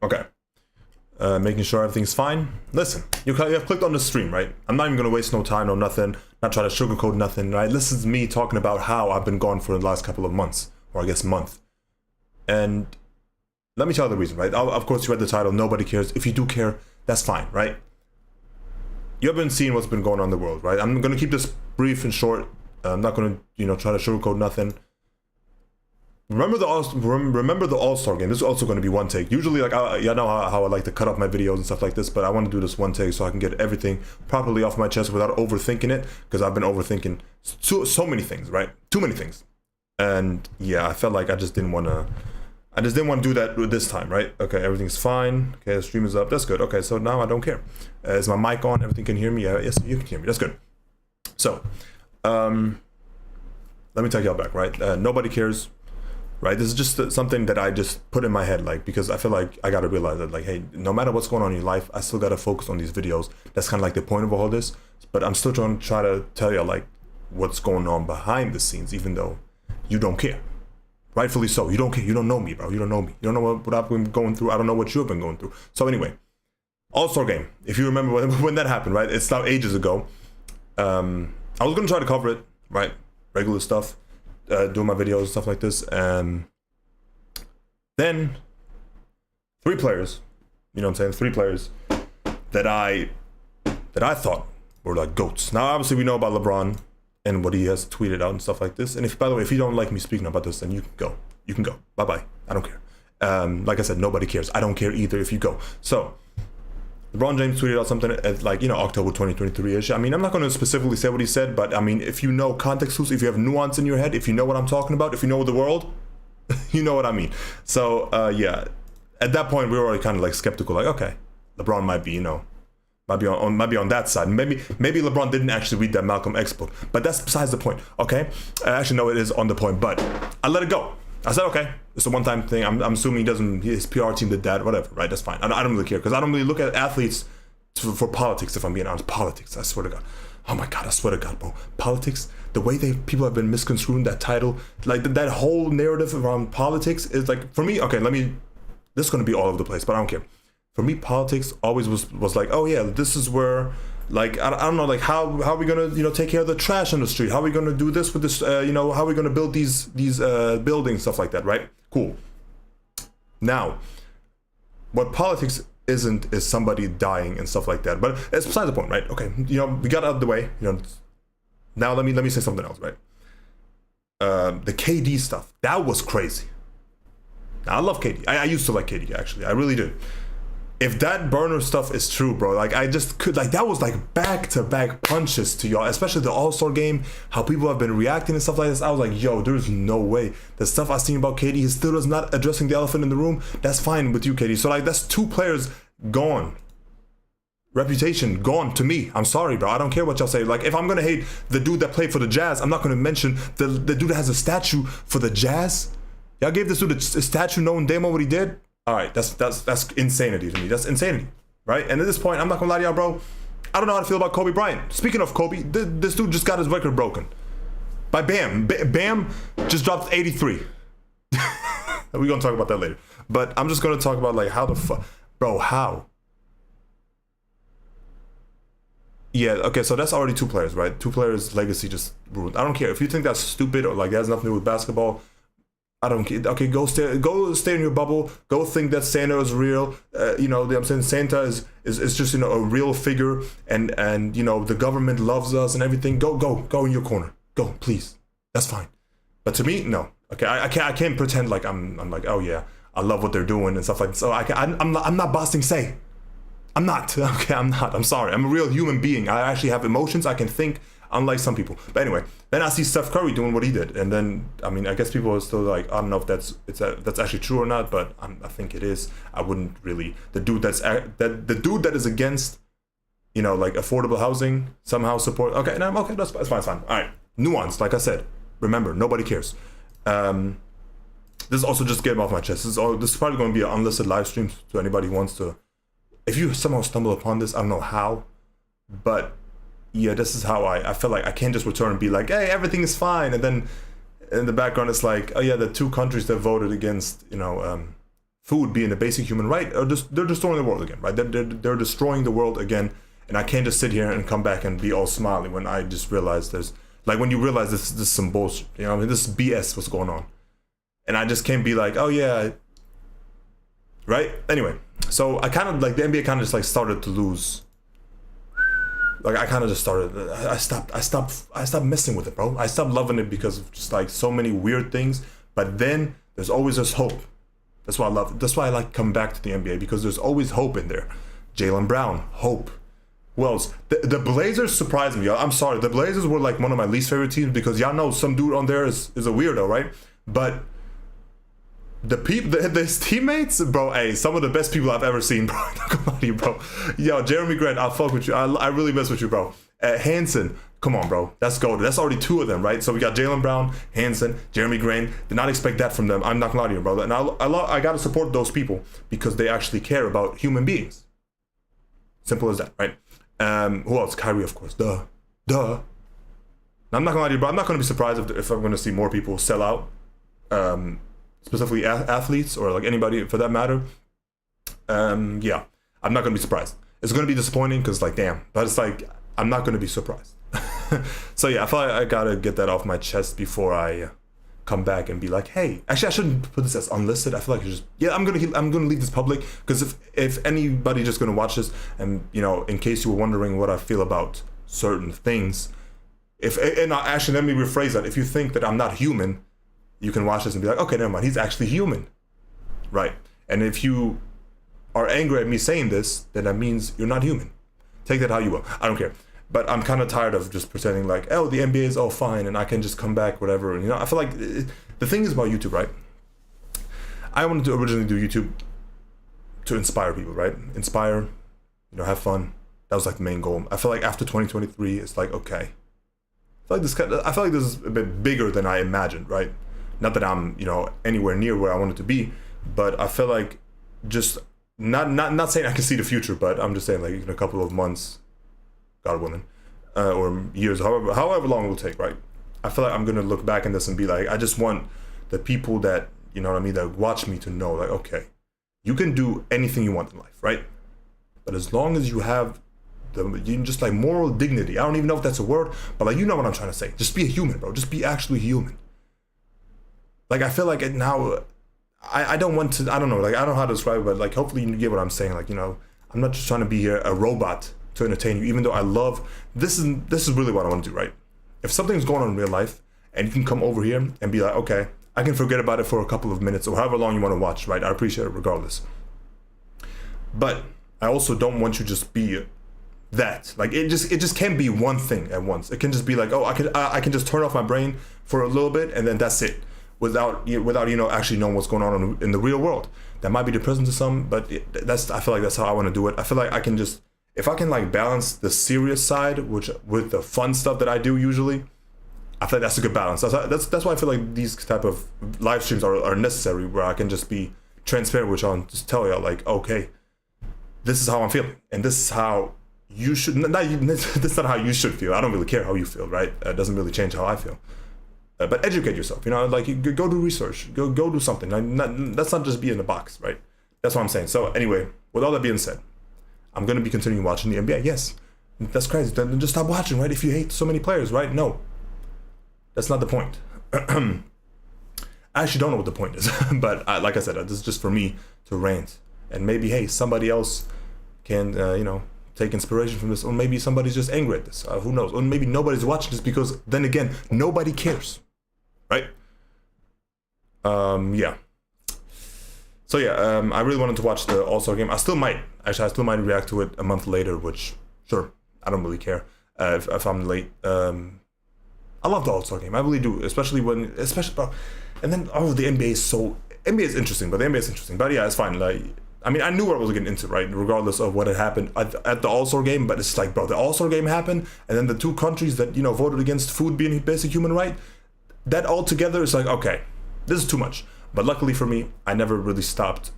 Okay. Making sure everything's fine. Listen, you have clicked on the stream, right? I'm not even gonna waste no time or nothing. Not try to sugarcoat nothing, right? This is me talking about how I've been gone for the last couple of months, or I guess month. And let me tell you the reason, right? Of course, you read the title. Nobody cares. If you do care, that's fine, right? You have been seeing what's been going on in the world, right? I'm gonna keep this brief and short. I'm not gonna, try to sugarcoat nothing. Remember the All-Star game. This is also going to be one take. Usually, like, you know how I like to cut up my videos and stuff like this, but I want to do this one take so I can get everything properly off my chest without overthinking it, because I've been overthinking so many things, right? Too many things. And yeah, I felt like I just didn't want to do that this time, right? Okay, everything's fine. Okay, the stream is up. That's good. Okay, so now I don't care. Is my mic on? Everything can hear me? Yes, you can hear me. That's good. So, let me take y'all back, right? Nobody cares. Right, this is just something that I just put in my head, like, because I feel like I gotta realize that, like, hey, no matter what's going on in your life, I still gotta focus on these videos. That's kind of like the point of all this. But I'm still trying to tell you, like, what's going on behind the scenes, even though you don't care. Rightfully so. You don't care. You don't know me, bro. You don't know me. You don't know what I've been going through. I don't know what you've been going through. So anyway, All-Star game. If you remember when that happened, right? It's now ages ago. I was gonna try to cover it, right? Regular stuff. Doing my videos and stuff like this, and then 3 players, you know what I'm saying, 3 players that I thought were like GOATs. Now obviously we know about LeBron and what he has tweeted out and stuff like this, and if, by the way, if you don't like me speaking about this, then you can go, bye-bye, I don't care. Like I said, nobody cares. I don't care either if you go. So LeBron James tweeted out something at, like, October 2023-ish. I mean, I'm not going to specifically say what he said, but I mean, if you know context clues, if you have nuance in your head, if you know what I'm talking about, if you know the world, you know what I mean. So, yeah, at that point, we were already kind of like skeptical, like, okay, LeBron might be, might be on that side. Maybe LeBron didn't actually read that Malcolm X book, but that's besides the point, okay? Actually, no, it is on the point, but I let it go. I said, okay, it's a one-time thing. I'm assuming his PR team did that, whatever, right? That's fine. I don't really care, because I don't really look at athletes for politics, if I'm being honest. Politics, I swear to God. Oh my God, I swear to God, bro. Politics, the way people have been misconstruing that title, like that whole narrative around politics is like, for me, okay, this is going to be all over the place, but I don't care. For me, politics always was like, oh yeah, this is where, like, I don't know, like, how are we gonna, take care of the trash on the street? How are we gonna do this with this, how are we gonna build these buildings, stuff like that, right? Cool. Now, what politics isn't is somebody dying and stuff like that, but it's beside the point, right? Okay, we got out of the way, now let me say something else, right? The KD stuff, that was crazy. Now, I love KD. I used to like KD, actually. I really did. If that burner stuff is true, bro, like, I just could, like, that was like back-to-back punches to y'all, especially the All-Star game, how people have been reacting and stuff like this. I was like, yo, there's no way. The stuff I seen about KD, he still is not addressing the elephant in the room. That's fine with you, KD. So, like, that's 2 players gone. Reputation gone to me. I'm sorry, bro. I don't care what y'all say. Like, if I'm gonna hate the dude that played for the Jazz, I'm not gonna mention the dude that has a statue for the Jazz. Y'all gave this dude a statue knowing damn well what he did. All right, that's insanity to me. That's insanity, right? And at this point, I'm not gonna lie to y'all, bro. I don't know how to feel about Kobe Bryant. Speaking of Kobe, this dude just got his record broken by Bam. Bam just dropped 83. We're gonna talk about that later. But I'm just gonna talk about, like, how the fuck, bro, how? Yeah, okay, so that's already 2 players, right? 2 players' legacy just ruined. I don't care if you think that's stupid or like that has nothing to do with basketball. I don't care. Okay, go stay in your bubble. Go think that Santa is real. I'm saying Santa is just a real figure, and the government loves us and everything. Go in your corner. Go, please. That's fine. But to me, no. Okay, I can't pretend like I'm like, oh yeah, I love what they're doing and stuff like that. So I'm not Boston Say. I'm not. Okay, I'm not. I'm sorry. I'm a real human being. I actually have emotions. I can think, unlike some people. But anyway, then I see Steph Curry doing what he did, and then, I mean, I guess people are still like, I don't know if that's actually true or not, but I think it is. I wouldn't really. The dude that is against, like, affordable housing somehow support. Okay, no, okay, that's fine. All right, nuance. Like I said, remember, nobody cares. This is also just getting off my chest. This is probably going to be an unlisted live stream to anybody who wants to. If you somehow stumble upon this, I don't know how, but yeah, this is how I feel like I can't just return and be like, hey, everything is fine, and then in the background it's like, oh yeah, the 2 countries that voted against, food being a basic human right, or just they're destroying the world again, right? They're destroying the world again, and I can't just sit here and come back and be all smiley when I just realize there's like when you realize this is some bullshit, you know, I mean, this is BS what's going on, and I just can't be like, oh yeah, right? Anyway, so I kind of like the NBA kind of just like started to lose. Like I kind of just started. I stopped messing with it, bro. I stopped loving it because of just like so many weird things. But then there's always this hope. That's why I love it. That's why I like coming back to the NBA, because there's always hope in there. Jaylen Brown, hope. Who else? The Blazers surprised me. I'm sorry. The Blazers were like one of my least favorite teams because y'all know some dude on there is a weirdo, right? But the his teammates, bro, hey, some of the best people I've ever seen, bro. Not gonna lie to you, bro. Yo, Jeremy Grant, I'll fuck with you. I really mess with you, bro. Hanson, come on, bro. That's gold. That's already two of them, right? So we got Jaylen Brown, Hanson, Jeremy Grant. Did not expect that from them. I'm not gonna lie to you, bro. And I gotta support those people because they actually care about human beings. Simple as that, right? Who else? Kyrie, of course. Duh. Now, I'm not gonna lie to you, bro. I'm not gonna be surprised if I'm gonna see more people sell out. Specifically athletes or like anybody for that matter. Yeah, I'm not gonna be surprised. It's gonna be disappointing because like damn, but it's like I'm not gonna be surprised. So yeah, I feel like I gotta get that off my chest before I come back and be like, hey, actually I shouldn't put this as unlisted. I feel like it's just I'm gonna leave this public because if anybody just gonna watch this and you know, in case you were wondering what I feel about certain things, actually let me rephrase that. If you think that I'm not human, you can watch this and be like, okay, never mind, he's actually human, right? And if you are angry at me saying this, then that means you're not human. Take that how you will. I don't care. But I'm kind of tired of just pretending like, oh, the NBA is all fine and I can just come back, whatever. And, you know, I feel like the thing is about YouTube, right? I wanted to originally do YouTube to inspire people, right? Inspire, you know, have fun. That was like the main goal. I feel like after 2023, it's like, okay. I feel like this is a bit bigger than I imagined, right? Not that I'm, you know, anywhere near where I wanted to be, but I feel like just not saying I can see the future, but I'm just saying like in a couple of months, God willing, or years, however long it will take, right? I feel like I'm gonna look back in this and be like, I just want the people that, you know what I mean, that watch me to know like, okay, you can do anything you want in life, right? But as long as you have just like moral dignity, I don't even know if that's a word, but like, you know what I'm trying to say. Just be a human, bro. Just be actually human. Like, I feel like now, I don't want to, I don't know, like, I don't know how to describe it, but like, hopefully you get what I'm saying. Like, you know, I'm not just trying to be here a robot to entertain you, even though I love, this is really what I want to do, right? If something's going on in real life and you can come over here and be like, okay, I can forget about it for a couple of minutes or however long you want to watch, right? I appreciate it regardless. But I also don't want you to just be that. Like, it just can't be one thing at once. It can just be like, oh, I can just turn off my brain for a little bit and then that's it. Without you know actually knowing what's going on in the real world. That might be depressing to some, but I feel like that's how I want to do it. I feel like I can just, if I can like balance the serious side with the fun stuff that I do usually, I feel like that's a good balance. That's why I feel like these type of live streams are necessary, where I can just be transparent with y'all and just tell y'all like, okay, this is how I'm feeling, and this is how you should. This is not how you should feel. I don't really care how you feel, right? It doesn't really change how I feel. But educate yourself, you know, like go do research, go do something. Let's not just be in the box, right? That's what I'm saying. So anyway, with all that being said, I'm going to be continuing watching the NBA. Yes, that's crazy. Then just stop watching, right? If you hate so many players, right? No, that's not the point. I actually don't know what the point is, but like I said, this is just for me to rant. And maybe, hey, somebody else can, you know, take inspiration from this, or maybe somebody's just angry at this. Who knows? Or maybe nobody's watching this because, then again, nobody cares. Right? Yeah. So yeah, I really wanted to watch the All-Star game. I still might react to it a month later, which, sure, I don't really care if I'm late. I love the All-Star game. I really do, especially, bro. And then, the NBA is interesting, but the NBA is interesting. But yeah, it's fine. Like, I mean, I knew what I was getting into, right? Regardless of what had happened at the All-Star game, but it's like, bro, the All-Star game happened, and then the two countries that, you know, voted against food being a basic human right, that all together is like, okay, this is too much. But luckily for me, I never really stopped.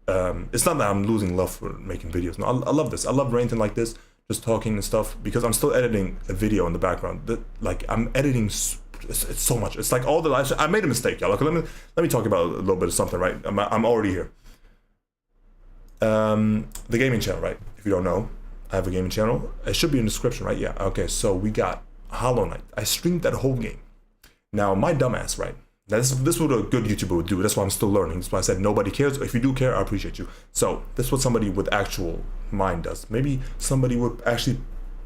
It's not that I'm losing love for making videos. No, I love this. I love ranting like this, just talking and stuff, because I'm still editing a video in the background. Like, I'm editing it's so much. It's like all the lives. I made a mistake, y'all. Okay, let me talk about a little bit of something, right? I'm already here. The gaming channel, right? If you don't know, I have a gaming channel. It should be in the description, right? Yeah. Okay, so we got Hollow Knight. I streamed that whole game. Now, my dumbass, right? This is what a good YouTuber would do. That's why I'm still learning. That's why I said nobody cares. If you do care, I appreciate you. So this is what somebody with actual mind does. Maybe somebody would actually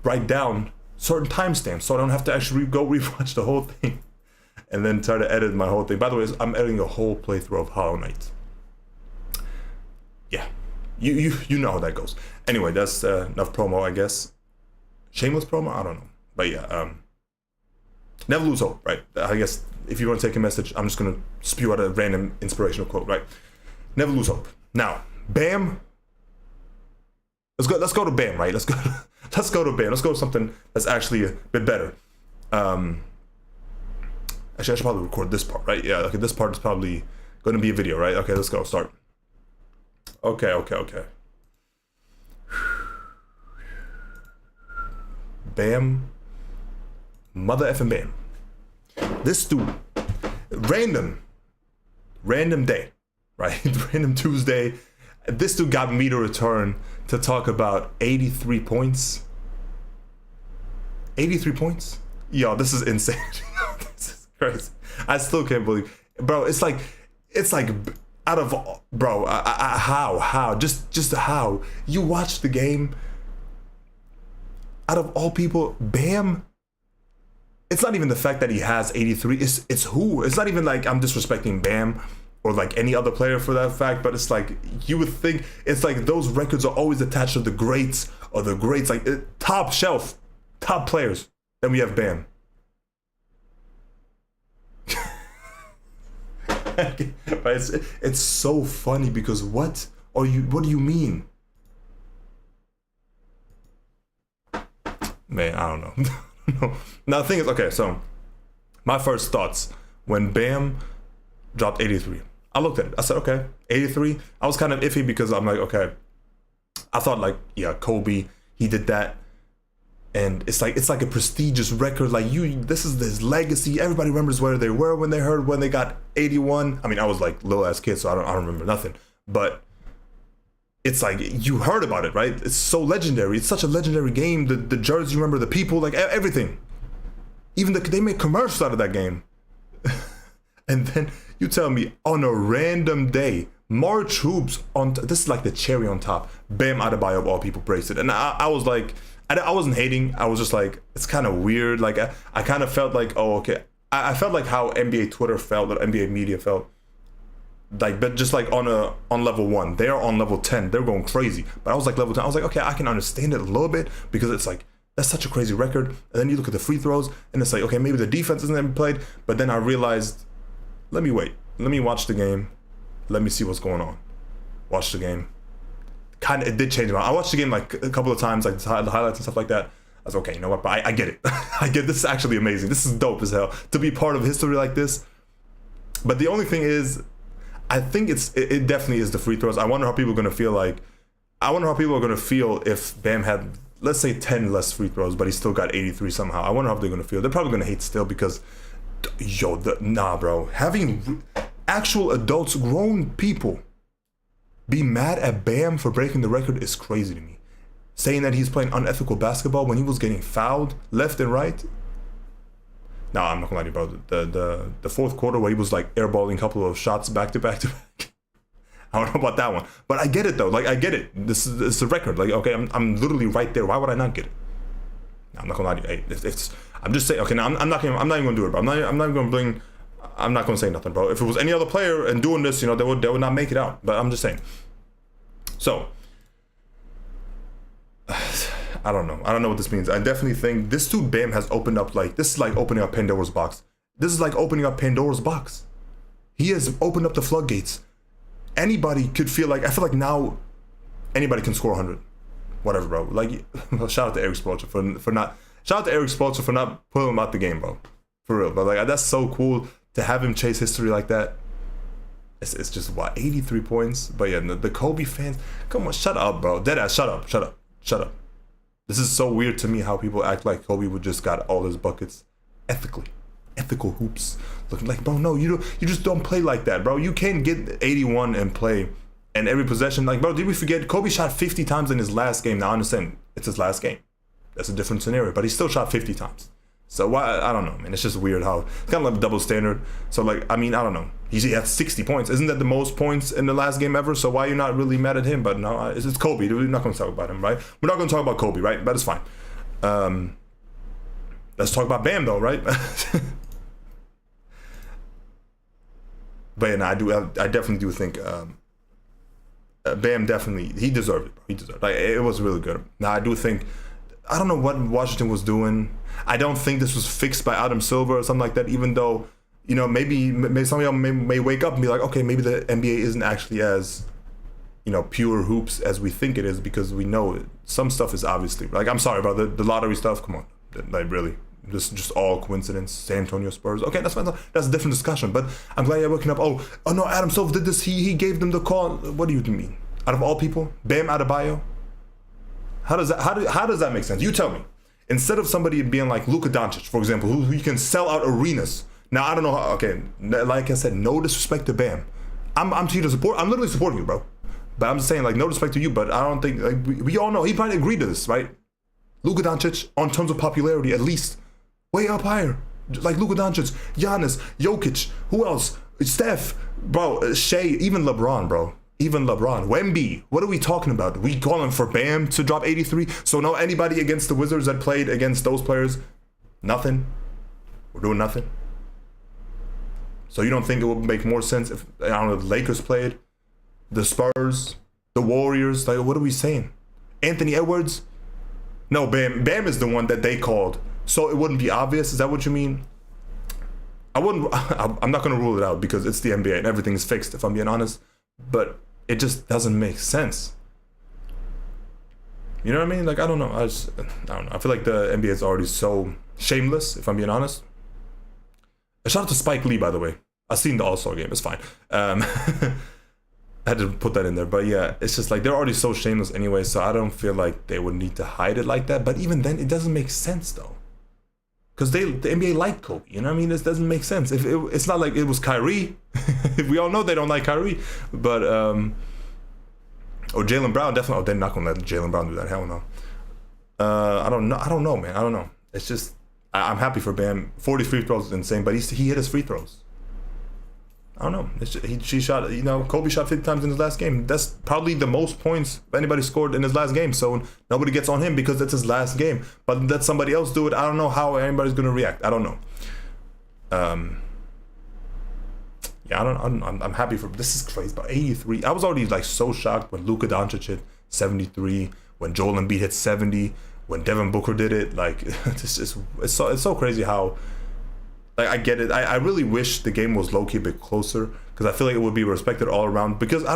write down certain timestamps so I don't have to actually go rewatch the whole thing and then try to edit my whole thing. By the way, I'm editing a whole playthrough of Hollow Knight. Yeah, you know how that goes. Anyway, that's enough promo, I guess. Shameless promo? I don't know. But yeah, never lose hope, right? I guess if you want to take a message, I'm just gonna spew out a random inspirational quote, right? Never lose hope. Now, Bam. Let's go to Bam, right? Let's go to Bam. Let's go to something that's actually a bit better. Actually, I should probably record this part, right? Yeah, okay, this part is probably going to be a video, right? Okay, let's go, start. Okay. Bam. Mother effing Bam. This dude, random day, right? Random Tuesday. This dude got me to return to talk about 83 points. 83 points? Yo, this is insane. This is crazy. I still can't believe, bro. It's like out of, bro. How? Just how? You watch the game. Out of all people, Bam. It's not even the fact that he has 83. It's who. It's not even like I'm disrespecting Bam or like any other player for that fact, but it's like you would think it's like those records are always attached to the greats or the greats, like top shelf, top players. Then we have Bam. But it's so funny because what do you mean? Man, I don't know. No. Now the thing is, okay, so my first thoughts when Bam dropped 83, I looked at it. I said, okay, 83. I was kind of iffy because I'm like, okay, I thought like, yeah, Kobe, he did that, and it's like a prestigious record. Like this is his legacy. Everybody remembers where they were when they got 81. I mean, I was like little ass kid, so I don't remember nothing. But it's like you heard about it, right? It's so legendary. It's such a legendary game. The jerseys, you remember, the people, like everything. Even they made commercials out of that game. And then you tell me on a random day, March Hoops this is like the cherry on top. Bam Adebayo of all people praised it, and I was like, I wasn't hating. I was just like, it's kind of weird. Like I kind of felt like, oh okay. I felt like how NBA Twitter felt, or NBA media felt. Like, but just like on level 1, they are on level 10. They're going crazy. But I was like level 10. I was like, okay, I can understand it a little bit because it's like that's such a crazy record. And then you look at the free throws, and it's like, okay, maybe the defense isn't even played. But then I realized, let me wait. Let me watch the game. Let me see what's going on. Watch the game. Kind of, it did change my. I watched the game like a couple of times, like the highlights and stuff like that. I was okay. You know what? But I get it. I get this is actually amazing. This is dope as hell to be part of history like this. But the only thing is, I think it definitely is the free throws. I wonder how people are gonna feel if Bam had, let's say, 10 less free throws, but he still got 83 somehow. I wonder how they're gonna feel. They're probably gonna hate still because, yo, nah, bro. Having actual adults, grown people, be mad at Bam for breaking the record is crazy to me. Saying that he's playing unethical basketball when he was getting fouled left and right. No, I'm not gonna lie to you, bro. The fourth quarter where he was like airballing a couple of shots back to back. I don't know about that one, but I get it though. Like I get it. This is a record. Like okay, I'm literally right there. Why would I not get it? No, I'm not gonna lie to you. Hey, I'm just saying. Okay, now I'm not even gonna do it, bro. I'm not gonna say nothing, bro. If it was any other player and doing this, you know, they would not make it out. But I'm just saying. So. I don't know what this means. I definitely think this dude Bam has opened up, like, this is like opening up Pandora's box. This is like opening up Pandora's box. He has opened up the floodgates. Anybody could feel like, I feel like now anybody can score 100. Whatever, bro. Like, shout out to Eric Spoelstra for not pulling him out the game, bro. For real, but like that's so cool to have him chase history like that. It's just what, 83 points. But yeah, the Kobe fans, come on, shut up, bro. Deadass, shut up. This is so weird to me how people act like Kobe would just got all his buckets ethically. ethical hoops. Looking like, bro, no, you just don't play like that, bro. You can't get 81 and play, and every possession, like, bro, did we forget Kobe shot 50 times in his last game? Now I understand it's his last game. That's a different scenario, but he still shot 50 times. So why, I don't know, man. It's just weird how it's kind of like a double standard. So like, I mean, I don't know. He had 60 points. Isn't that the most points in the last game ever? So why are you not really mad at him? But no, it's Kobe. We're not going to talk about him, right? We're not going to talk about Kobe, right? But it's fine. Let's talk about Bam though, right? But yeah, no, I definitely do think Bam definitely, he deserved it, bro. He deserved it. Like, it was really good. Now I do think, I don't know what Washington was doing. I don't think this was fixed by Adam Silver or something like that, even though, you know, maybe some of y'all may wake up and be like, okay, maybe the NBA isn't actually as, you know, pure hoops as we think it is, because we know it. Some stuff is obviously, like, I'm sorry about the lottery stuff. Come on, like, really, this is just all coincidence. San Antonio Spurs. Okay, that's fine. That's a different discussion. But I'm glad you're waking up. Oh no, Adam Silver did this. He gave them the call. What do you mean? Out of all people, Bam Adebayo. How does that make sense? You tell me. Instead of somebody being like Luka Doncic, for example, who you can sell out arenas. Now I don't know how. Okay, like I said, no disrespect to Bam. I'm here to support. I'm literally supporting you, bro. But I'm just saying, like, no respect to you. But I don't think, like, we all know he probably agreed to this, right? Luka Doncic, on terms of popularity, at least way up higher. Like Luka Doncic, Giannis, Jokic, who else? Steph, bro, Shea, even LeBron, bro. Even LeBron. Wemby, what are we talking about? We calling for Bam to drop 83? So no, anybody against the Wizards that played against those players? Nothing? We're doing nothing? So you don't think it would make more sense if, I don't know, the Lakers played? The Spurs? The Warriors? Like, what are we saying? Anthony Edwards? No, Bam is the one that they called. So it wouldn't be obvious? Is that what you mean? I'm not going to rule it out because it's the NBA and everything is fixed, if I'm being honest. But it just doesn't make sense. You know what I mean? Like, I don't know. I don't know. I feel like the NBA is already so shameless, if I'm being honest. A shout out to Spike Lee, by the way. I've seen the All-Star game. It's fine. I had to put that in there. But yeah, it's just like they're already so shameless anyway, so I don't feel like they would need to hide it like that. But even then, it doesn't make sense, though. Because the NBA liked Kobe, you know what I mean? This doesn't make sense. If it's not like it was Kyrie. We all know they don't like Kyrie. But, or Jaylen Brown, definitely. Oh, they're not going to let Jaylen Brown do that. Hell no. I don't know, man. I don't know. It's just, I'm happy for Bam. 40 free throws is insane, but he hit his free throws. I don't know. It's just, she shot, you know, Kobe shot 50 times in his last game. That's probably the most points anybody scored in his last game. So nobody gets on him because that's his last game. But let somebody else do it. I don't know how anybody's going to react. I don't know. Yeah, I'm happy for, this is crazy. About 83. I was already like so shocked when Luka Doncic hit 73, when Joel Embiid hit 70, when Devin Booker did it. Like, it's so crazy how, like, I get it. I really wish the game was low-key a bit closer because I feel like it would be respected all around. Because I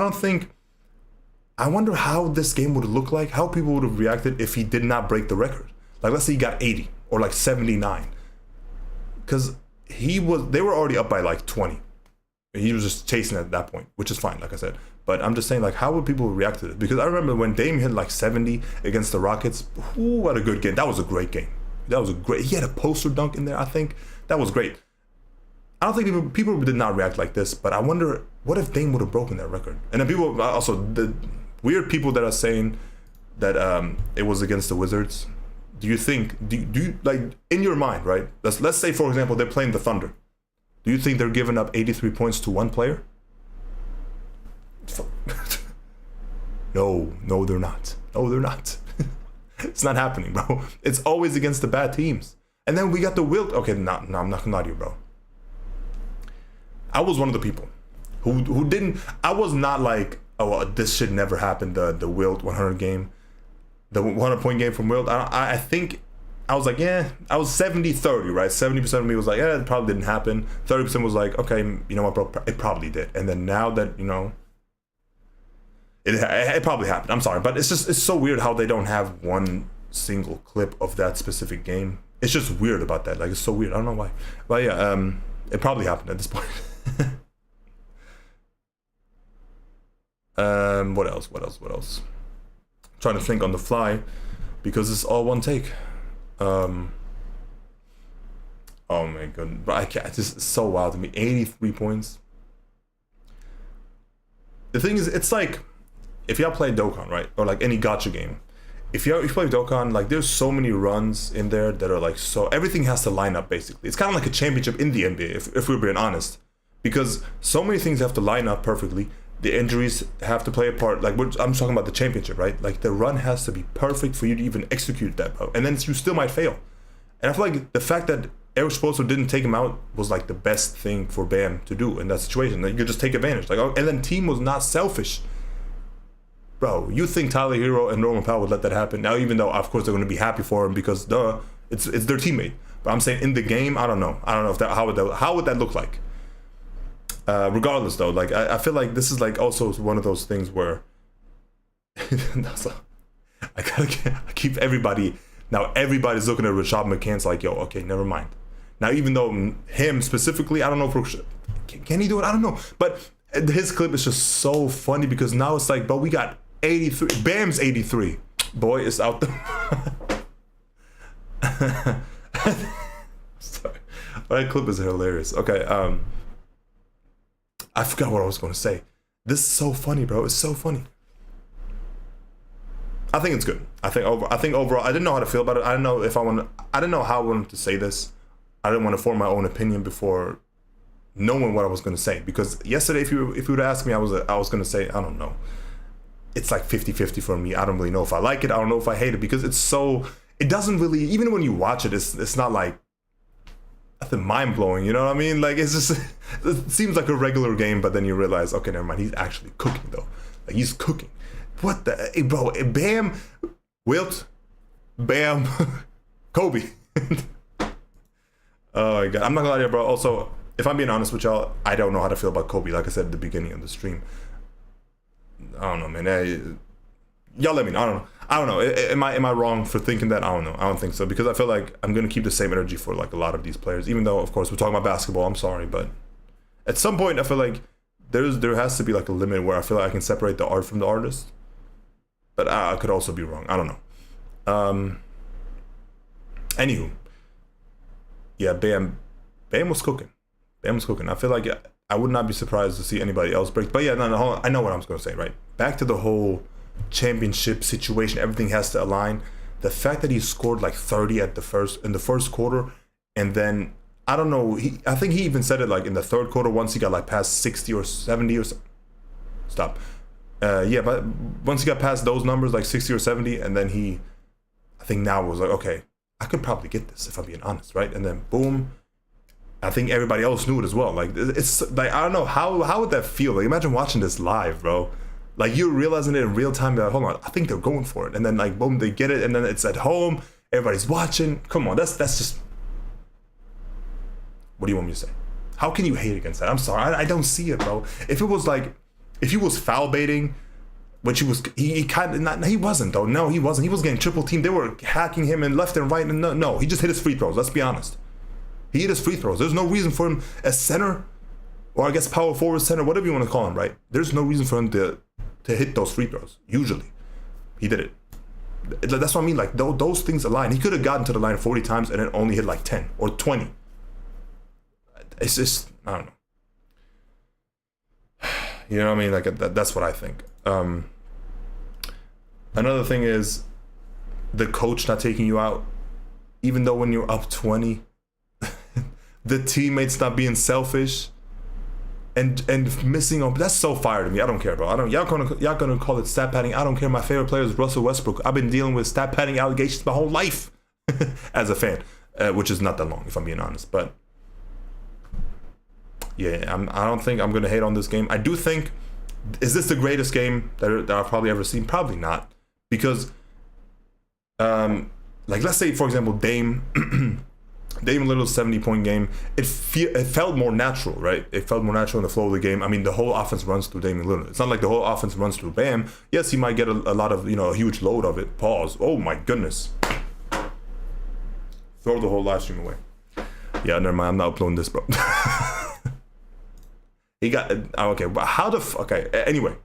wonder how this game would look like, how people would have reacted if he did not break the record. Like, let's say he got 80 or like 79. Because they were already up by like 20. He was just chasing at that point, which is fine, like I said. But I'm just saying, like, how would people react to this? Because I remember when Dame hit like 70 against the Rockets. Ooh, what a good game. That was a great game. He had a poster dunk in there, I think. That was great. I don't think people did not react like this, but I wonder, what if Dame would have broken that record? And then people, also, the weird people that are saying that it was against the Wizards. Do you think, do you, like, in your mind, right? Let's say, for example, they're playing the Thunder. Do you think they're giving up 83 points to one player? No, they're not. No, they're not. It's not happening, bro. It's always against the bad teams. And then we got the Wilt. Okay, no, I'm not gonna lie to you, bro. I was one of the people who didn't. I was not like, oh, well, this should never happen. The Wilt 100 game, the 100-point game from Wilt. I think I was like, yeah. I was 70-30, right? 70% of me was like, yeah, it probably didn't happen. 30% was like, okay, you know what, bro? It probably did. And then now that, you know, it probably happened. I'm sorry, but it's so weird how they don't have one single clip of that specific game. It's just weird about that. Like, it's so weird. I don't know why. But yeah, it probably happened at this point. What else? I'm trying to think on the fly because it's all one take. Oh my god, but I can't. It's just so wild to me. 83 points. The thing is, it's like if y'all play Dokkan, right, or like any gacha game. If you play Dokkan, like there's so many runs in there that are like so everything has to line up basically. It's kind of like a championship in the NBA, if we're being honest, because so many things have to line up perfectly. The injuries have to play a part. Like I'm talking about the championship, right? Like the run has to be perfect for you to even execute that, bro. And then you still might fail. And I feel like the fact that Eric Spoelstra didn't take him out was like the best thing for Bam to do in that situation. Like you could just take advantage. Like, oh, and then team was not selfish. Bro, you think Tyler Hero and Norman Powell would let that happen? Now, even though of course they're going to be happy for him because it's their teammate. But I'm saying in the game, I don't know. I don't know if that how would that look like. Regardless, though, like I feel like this is like also one of those things where I keep everybody. Now everybody's looking at Rashad McCann's like, yo, okay, never mind. Now, even though him specifically, I don't know if can he do it? I don't know. But his clip is just so funny because now it's like, bro, we got 83. Bam's 83. Boy, it's out there. Sorry. That clip is hilarious. Okay, I forgot what I was going to say. This is so funny, bro. It's so funny. I think it's good. I think overall, I didn't know how to feel about it. I didn't know if I didn't know how I wanted to say this. I didn't want to form my own opinion before knowing what I was going to say. Because yesterday, if you would ask me, I was going to say, I don't know. It's like 50-50 for me. I don't really know if I like it. I don't know if I hate it because it doesn't really, even when you watch it, it's not like nothing mind blowing. You know what I mean? Like it's just, it seems like a regular game, but then you realize, okay, never mind. He's actually cooking though. Like he's cooking. What the, hey, bro? Bam, Wilt, Bam, Kobe. Oh my god, I'm not gonna lie to you, bro. Also, if I'm being honest with y'all, I don't know how to feel about Kobe. Like I said at the beginning of the stream, I don't know, man. Y'all let me know. I don't know. Am I wrong for thinking that? I don't know. I don't think so because I feel like I'm gonna keep the same energy for like a lot of these players, even though of course we're talking about basketball. I'm sorry, but at some point I feel like there has to be like a limit where I feel like I can separate the art from the artist. But I could also be wrong. I don't know. Anywho, yeah, Bam was cooking. Bam was cooking. I feel like I would not be surprised to see anybody else break. But yeah, no, I know what I'm going to say, right? Back to the whole championship situation. Everything has to align. The fact that he scored like 30 in the first quarter, and then I don't know. I think he even said it like in the third quarter once he got like past 60 or 70 or stop. Yeah, but once he got past those numbers, like 60 or 70, and then I think now was like, okay, I could probably get this if I'm being honest, right? And then boom, I think everybody else knew it as well. Like it's like I don't know how would that feel? Like imagine watching this live, bro. Like you're realizing it in real time. That hold on, I think they're going for it, and then like boom, they get it, and then it's at home. Everybody's watching. Come on, that's just. What do you want me to say? How can you hate against that? I'm sorry, I don't see it, bro. If he was foul baiting, which he kind of not, he wasn't though. No, he wasn't. He was getting triple teamed. They were hacking him and left and right. And no, he just hit his free throws. Let's be honest. He hit his free throws. There's no reason for him as center, or I guess power forward center, whatever you want to call him, right? There's no reason for him to hit those free throws. Usually, he did it. That's what I mean. Like those things align. He could have gotten to the line 40 times and then only hit like 10 or 20. It's just I don't know. You know what I mean? Like that's what I think. Another thing is the coach not taking you out, even though when you're up 20, the teammates not being selfish and missing on. That's so fire to me. I don't care, bro. Y'all gonna call it stat padding. I don't care. My favorite player is Russell Westbrook. I've been dealing with stat padding allegations my whole life as a fan, which is not that long if I'm being honest, but. Yeah, I don't think I'm going to hate on this game. I do think, is this the greatest game that I've probably ever seen? Probably not. Because, like, let's say, for example, Dame Lillard's 70-point game, it felt more natural, right? It felt more natural in the flow of the game. I mean, the whole offense runs through Dame Lillard. It's not like the whole offense runs through Bam. Yes, he might get a lot of, a huge load of it. Pause. Oh, my goodness. Throw the whole live stream away. Yeah, never mind. I'm not uploading this, bro. He got okay, but okay. Anyway,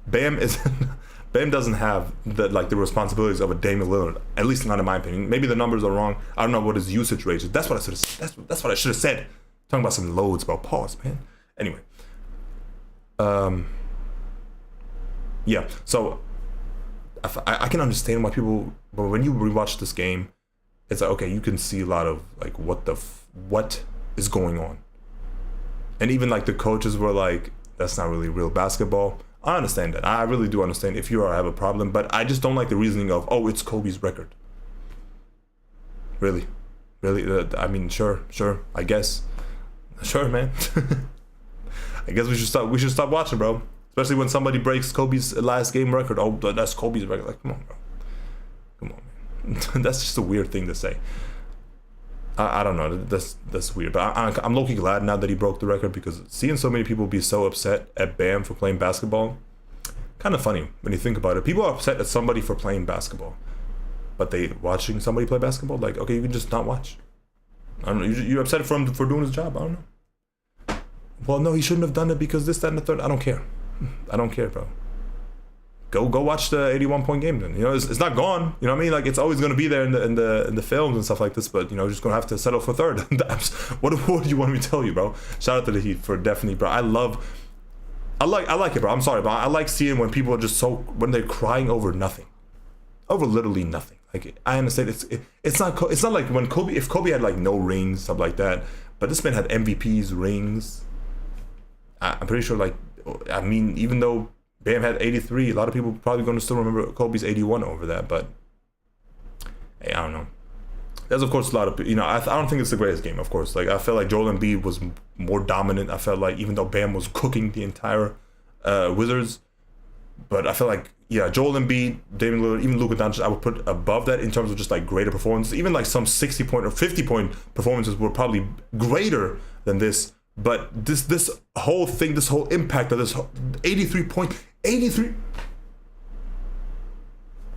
Bam is Bam doesn't have the responsibilities of a Damian Lillard, at least not in my opinion. Maybe the numbers are wrong. I don't know what his usage rate is. That's what I should have. That's what I should have said. Talking about some loads, about pause, man. Anyway, yeah. So I can understand why people, but when you rewatch this game, it's like, okay, you can see a lot of like what is going on, and even like the coaches were like, that's not really real basketball. I understand that. I really do understand if you have a problem, but I just don't like the reasoning of, oh, it's Kobe's record. Really? I mean, sure, I guess. Sure, man. I guess we should stop watching, bro. Especially when somebody breaks Kobe's last game record. Oh, that's Kobe's record. Like, come on, bro. Come on, man. That's just a weird thing to say. I don't know. That's weird. But I'm low-key glad now that he broke the record, because seeing so many people be so upset at Bam for playing basketball, kind of funny when you think about it. People are upset at somebody for playing basketball, but they watching somebody play basketball, like, okay, you can just not watch. I don't know. You're upset for him for doing his job. I don't know. Well, no, he shouldn't have done it because this, that, and the third. I don't care. I don't care, bro. Go watch the 81-point game then. You know, it's not gone. You know what I mean? Like, it's always gonna be there in the films and stuff like this. But you know, just gonna have to settle for third. What do you want me to tell you, bro? Shout out to the Heat for definitely, bro. I like it, bro. I'm sorry, but I like seeing when people are just when they're crying over nothing, over literally nothing. Like, I understand it's not like when if Kobe had like no rings, stuff like that. But this man had MVPs, rings. I'm pretty sure, like, I mean, even though Bam had 83, a lot of people probably going to still remember Kobe's 81 over that. But hey, I don't know. There's of course a lot of, you know, I don't think it's the greatest game, of course. Like, I felt like Joel Embiid was more dominant. I felt like, even though Bam was cooking the entire Wizards, but I felt like, yeah, Joel Embiid, Damian Lillard, even Luka Doncic, I would put above that in terms of just like greater performances. Even like some 60-point or 50-point performances were probably greater than this. But this whole thing, this whole impact of this 83.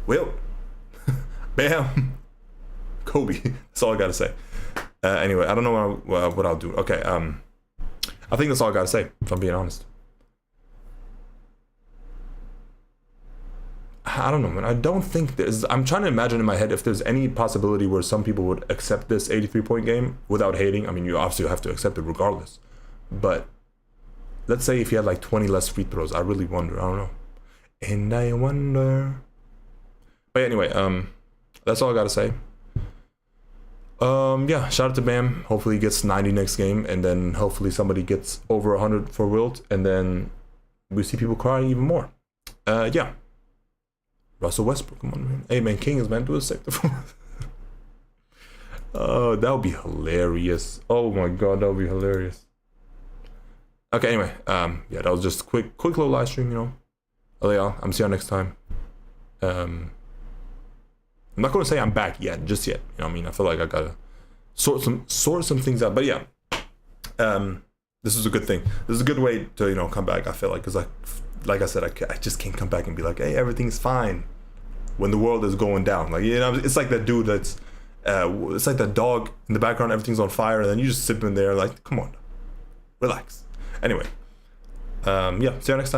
Well, Bam, Kobe. That's all I gotta say. Anyway, I don't know what I'll do. Okay, I think that's all I gotta say, if I'm being honest. I don't know, man. I don't think I'm trying to imagine in my head if there's any possibility where some people would accept this 83-point game without hating. I mean, you obviously have to accept it regardless. But let's say if you had like 20 less free throws, I really wonder. I don't know. And I wonder. But anyway, that's all I gotta say. Yeah, shout out to Bam. Hopefully he gets 90 next game, and then hopefully somebody gets over 100 for Wilt, and then we see people crying even more. Yeah. Russell Westbrook, come on, man. Hey, man, Kings, man, do a sector for us. Oh, that would be hilarious. Oh my god, that would be hilarious. Okay, anyway, yeah, that was just a quick little live stream, you know. I'll see y'all next time. I'm not gonna say I'm back just yet. You know what I mean? I feel like I gotta sort some things out. But yeah, this is a good thing. This is a good way to, you know, come back. I feel like, because like I said, I just can't come back and be like, hey, everything's fine when the world is going down. Like, you know, it's like that dude that's it's like that dog in the background, everything's on fire, and then you just sit in there like, come on, relax. Anyway, yeah, see you next time.